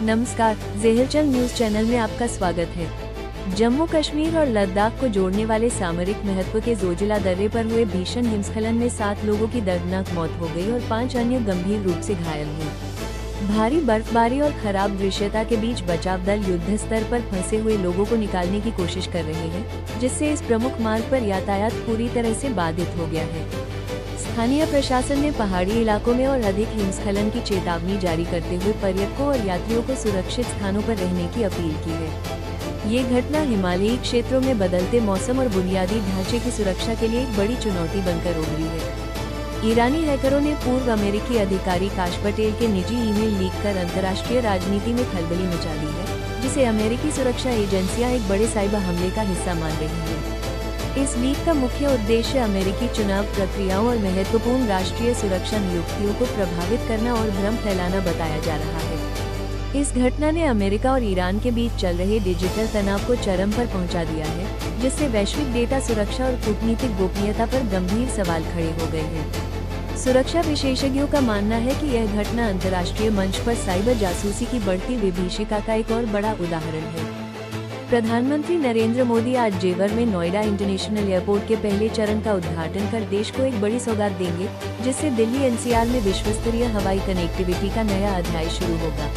नमस्कार, ज़ेहलचल news channel में आपका स्वागत है। जम्मू कश्मीर और लद्दाख को जोड़ने वाले सामरिक महत्व के जोजिला दर्रे पर हुए भीषण हिमस्खलन में 7 लोगों की दर्दनाक मौत हो गई और 5 अन्य गंभीर रूप से घायल हुए। भारी बर्फबारी और खराब दृश्यता के बीच बचाव दल युद्ध स्तर पर फंसे हुए लोगों को निकालने की कोशिश कर रहे हैं, जिससे इस प्रमुख मार्ग पर यातायात पूरी तरह से बाधित हो गया है। स्थानीय प्रशासन ने पहाड़ी इलाकों में और अधिक हिमस्खलन की चेतावनी जारी करते हुए पर्यटकों और यात्रियों को सुरक्षित स्थानों पर रहने की अपील की है। ये घटना हिमालयी क्षेत्रों में बदलते मौसम और बुनियादी ढांचे की सुरक्षा के लिए एक बड़ी चुनौती बनकर उभरी है। ईरानी हैकरों ने पूर्व अमेरिकी अधिकारी काश पटेल के निजी ईमेल लीक कर अंतर्राष्ट्रीय राजनीति में खलबली मचा दी है, जिसे अमेरिकी सुरक्षा एजेंसियां एक बड़े साइबर हमले का हिस्सा मान रही हैं। इस लीक का मुख्य उद्देश्य अमेरिकी चुनाव प्रक्रियाओं और महत्वपूर्ण राष्ट्रीय सुरक्षा नियुक्तियों को प्रभावित करना और भ्रम फैलाना बताया जा रहा है। इस घटना ने अमेरिका और ईरान के बीच चल रहे डिजिटल तनाव को चरम पर पहुंचा दिया है, जिससे वैश्विक डेटा सुरक्षा और कूटनीतिक गोपनीयता पर गंभीर सवाल खड़े हो गए हैं। सुरक्षा विशेषज्ञों का मानना है कि यह घटना अंतर्राष्ट्रीय मंच पर साइबर जासूसी की बढ़ती विभीषिका का एक और बड़ा उदाहरण है। प्रधानमंत्री नरेंद्र मोदी आज जेवर में नोएडा इंटरनेशनल एयरपोर्ट के पहले चरण का उद्घाटन कर देश को एक बड़ी सौगात देंगे, जिससे दिल्ली एनसीआर में विश्वस्तरीय हवाई कनेक्टिविटी का नया अध्याय शुरू होगा।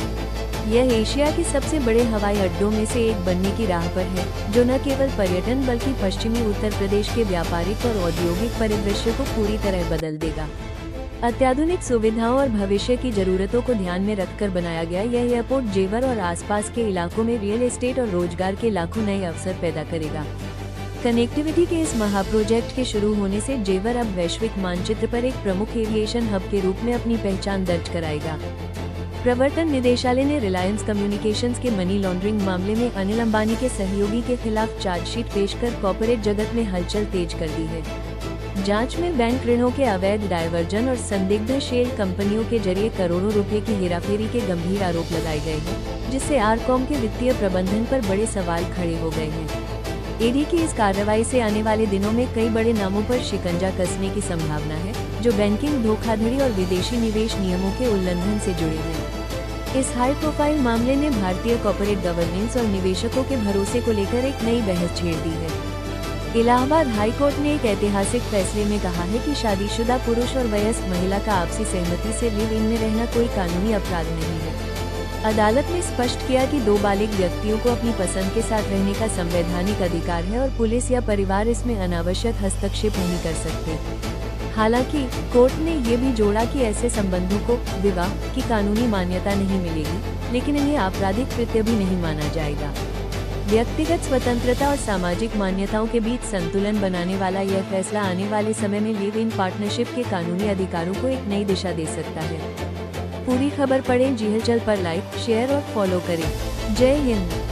यह एशिया के सबसे बड़े हवाई अड्डों में से एक बनने की राह पर है, जो न केवल पर्यटन बल्कि पश्चिमी उत्तर प्रदेश के व्यापारिक और औद्योगिक परिदृश्य को पूरी तरह बदल देगा। अत्याधुनिक सुविधाओं और भविष्य की जरूरतों को ध्यान में रखकर बनाया गया यह एयरपोर्ट जेवर और आसपास के इलाकों में रियल एस्टेट और रोजगार के लाखों नए अवसर पैदा करेगा। कनेक्टिविटी के इस महाप्रोजेक्ट के शुरू होने से जेवर अब वैश्विक मानचित्र पर एक प्रमुख एविएशन हब के रूप में अपनी पहचान दर्ज कराएगा। प्रवर्तन निदेशालय ने रिलायंस कम्युनिकेशंस के मनी लॉन्ड्रिंग मामले में अनिल अंबानी के सहयोगी के खिलाफ चार्जशीट पेश कर कॉर्पोरेट जगत में हलचल तेज कर दी है। जांच में बैंक ऋणों के अवैध डायवर्जन और संदिग्ध शेल कंपनियों के जरिए करोड़ों रुपए की हेराफेरी के गंभीर आरोप लगाए गए हैं, जिससे आरकॉम के वित्तीय प्रबंधन पर बड़े सवाल खड़े हो गए हैं। ईडी की इस कार्रवाई से आने वाले दिनों में कई बड़े नामों पर शिकंजा कसने की संभावना है, जो बैंकिंग धोखाधड़ी और विदेशी निवेश नियमों के उल्लंघन से जुड़े हैं। इस हाई प्रोफाइल मामले ने भारतीय कॉर्पोरेट गवर्नेंस और निवेशकों के भरोसे को लेकर एक नई बहस छेड़ दी है। इलाहाबाद हाई कोर्ट ने एक ऐतिहासिक फैसले में कहा है कि शादीशुदा पुरुष और वयस्क महिला का आपसी सहमति से लिव इन में रहना कोई कानूनी अपराध नहीं है। अदालत ने स्पष्ट किया कि दो बालिग व्यक्तियों को अपनी पसंद के साथ रहने का संवैधानिक अधिकार है और पुलिस या परिवार इसमें अनावश्यक हस्तक्षेप नहीं कर सकते। हालांकि कोर्ट ने ये भी जोड़ा कि ऐसे संबंधों को विवाह की कानूनी मान्यता नहीं मिलेगी, लेकिन इन्हें आपराधिक कृत्य भी नहीं माना जाएगा। व्यक्तिगत स्वतंत्रता और सामाजिक मान्यताओं के बीच संतुलन बनाने वाला यह फैसला आने वाले समय में लिव इन पार्टनरशिप के कानूनी अधिकारों को एक नई दिशा दे सकता है। पूरी खबर पढ़ें ज़ेहलचल पर लाइक, शेयर और फॉलो करें। जय हिंद।